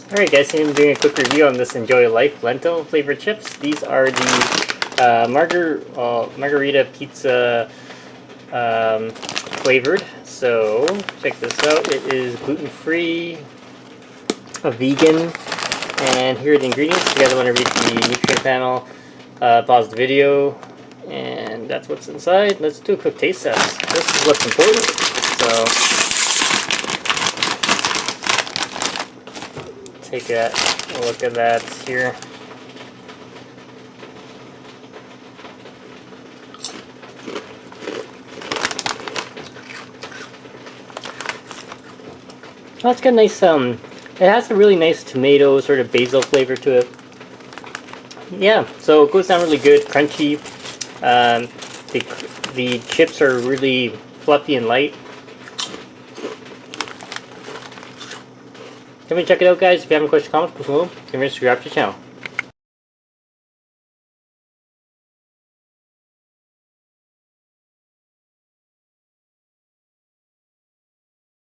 Alright guys, I'm doing a quick review on this Enjoy Life lentil flavored chips. These are the Margherita pizza flavored. So check this out. It is gluten-free, vegan, and here are the ingredients. If you guys want to read the nutrient panel, pause the video, and that's what's inside. Let's do a quick taste test. This is what's important. So take a look at that here. Oh, it's got a nice, it has a really nice tomato, sort of basil flavor to it. Yeah, so it goes down really good, crunchy. The chips are really fluffy and light. Come and check it out, guys. If you have any questions or comments, please remember to subscribe to the channel.